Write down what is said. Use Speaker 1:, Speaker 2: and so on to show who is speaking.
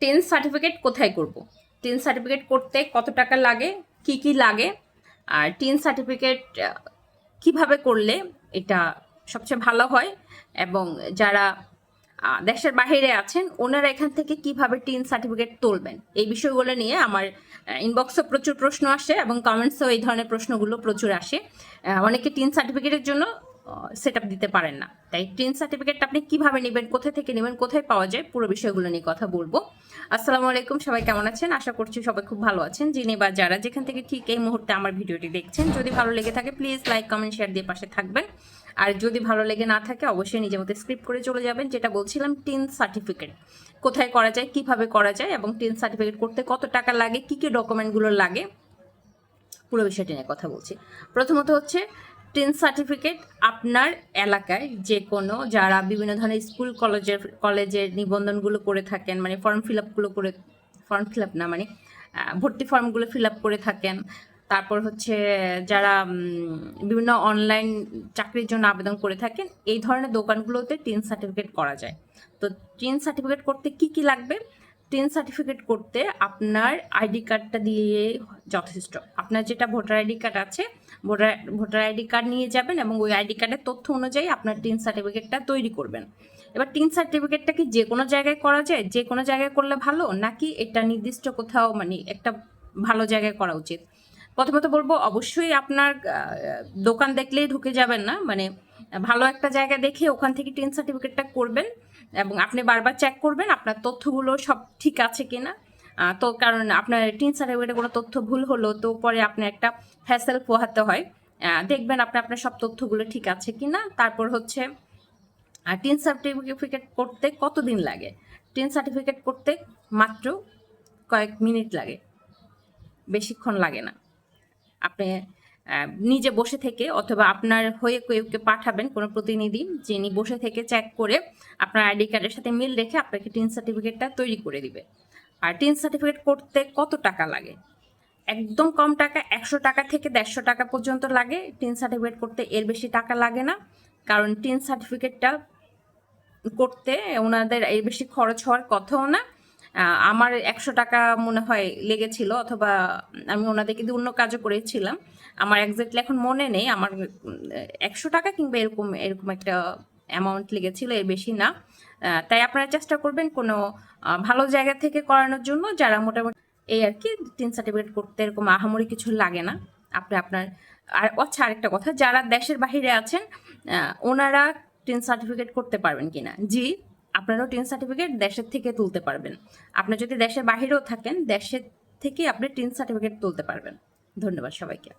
Speaker 1: Tenth certificate কোথায় করব? Tenth certificate করতে কত টাকা লাগে, কি কি লাগে, আর টেন্থ সার্টিফিকেট কিভাবে করলে এটা সবচেয়ে ভালো হয়, এবং যারা দেশের বাইরে আছেন ওনারা এখান থেকে কিভাবে টিন সার্টিফিকেট তুলবেন, এই বিষয়গুলো নিয়ে আমার ইনবক্সে প্রচুর প্রশ্ন আসে এবং কমেন্টসেও এই ধরনের প্রশ্নগুলো প্রচুর আসে। অনেকে টিন সার্টিফিকেটের জন্য সেট আপ দিতে পারেন না, তাই টিন সার্টিফিকেটটা আপনি কিভাবে নেবেন, কোথায় থেকে নেবেন, কোথায় পাওয়া যায়, পুরো বিষয়গুলো নিয়ে কথা বলবো। আসসালামু আলাইকুম, সবাই কেমন আছেন? আশা করছি সবাই খুব ভালো আছেন। যিনি বা যারা যেখান থেকে ঠিক এই মুহূর্তে আমার ভিডিওটি দেখছেন, যদি ভালো লেগে থাকে প্লিজ লাইক কমেন্ট শেয়ার দিয়ে পাশে থাকবেন। আর যদি ভালো লেগে না থাকে অবশ্যই নিজের মতো স্ক্রিপ্ট করে চলে যাবেন। যেটা বলছিলাম, টিন সার্টিফিকেট কোথায় করা যায়, কিভাবে করা যায়, এবং টিন সার্টিফিকেট করতে কত টাকা লাগে, কি কি ডকুমেন্টগুলো লাগে, পুরো বিষয়টি নিয়ে কথা বলছি। প্রথমত হচ্ছে টিন সার্টিফিকেট আপনার এলাকায় যে কোনো, যারা বিভিন্ন ধরনের স্কুল কলেজের নিবন্ধনগুলো করে থাকেন, মানে ফর্ম ফিল আপ না মানে ভর্তি ফর্মগুলো ফিল আপ করে থাকেন, তারপর হচ্ছে যারা বিভিন্ন অনলাইন চাকরির জন্য আবেদন করে থাকেন, এই ধরনের দোকানগুলোতে টিন সার্টিফিকেট করা যায়। তো টিন সার্টিফিকেট করতে কি কি লাগবে? টিন সার্টিফিকেট করতে আপনার আইডি কার্ডটা দিয়ে যথেষ্ট। আপনার যেটা ভোটার আইডি কার্ড আছে, ভোটার আইডি কার্ড নিয়ে যাবেন এবং ওই আইডি কার্ডের তথ্য অনুযায়ী আপনার টিন সার্টিফিকেটটা তৈরি করবেন। এবার টিন সার্টিফিকেটটা কি যে কোনো জায়গায় করা যায়? যে কোনো জায়গায় করলে ভালো, নাকি এটা নির্দিষ্ট কোথাও মানে একটা ভালো জায়গায় করা উচিত? প্রথমত বলবো, অবশ্যই আপনার দোকান দেখলেই ঢুকে যাবেন না, মানে ভালো একটা জায়গা দেখে ওখান থেকে টিন সার্টিফিকেটটা করবেন, এবং আপনি বারবার চেক করবেন আপনার তথ্যগুলো সব ঠিক আছে কিনা। তো কারণ আপনার টিন সার্টিফিকেটে কোনো তথ্য ভুল হলো তো পরে আপনার একটা হ্যাসেল পোহাতে হয়। দেখবেন আপনার সব তথ্যগুলো ঠিক আছে কিনা। তারপর হচ্ছে টিন সার্টিফিকেট করতে কতদিন লাগে? টিন সার্টিফিকেট করতে মাত্র কয়েক মিনিট লাগে, বেশিক্ষণ লাগে না। আপনি নিজে বসে থেকে অথবা আপনার হয়ে কেউকে পাঠাবেন কোনো প্রতিনিধি, যিনি বসে থেকে চেক করে আপনার আইডি কার্ডের সাথে মিল রেখে আপনাকে টিন সার্টিফিকেটটা তৈরি করে দিবে। আর টিন সার্টিফিকেট করতে কত টাকা লাগে? একদম কম টাকা, 100 টাকা থেকে 150 টাকা পর্যন্ত লাগে টিন সার্টিফিকেট করতে, এর বেশি টাকা লাগে না। কারণ টিন সার্টিফিকেটটা করতে ওনাদের এর বেশি খরচ হওয়ার কথাও না। আমার 100 টাকা মনে হয় লেগেছিল, অথবা আমি ওনাদেরকে দিয়ে অন্য কাজও করেছিলাম। আমার একজাক্টলি এখন মনে নেই, আমার 100 টাকা কিংবা এরকম এরকম একটা অ্যামাউন্ট লেগেছিল, এর বেশি না। তাই আপনারা চেষ্টা করবেন কোনো ভালো জায়গা থেকে করানোর জন্য, যারা মোটামুটি এই আর কি। টিন সার্টিফিকেট করতে এরকম আহামরি কিছু লাগে না। আপনার আর আচ্ছা, আরেকটা কথা, যারা দেশের বাহিরে আছেন ওনারা টিন সার্টিফিকেট করতে পারবেন কিনা? জি, আপনারাও টিন সার্টিফিকেট দেশের থেকে তুলতে পারবেন। আপনি যদি দেশের বাহিরেও থাকেন, দেশের থেকে আপনি টিন সার্টিফিকেট তুলতে পারবেন। ধন্যবাদ সবাইকে।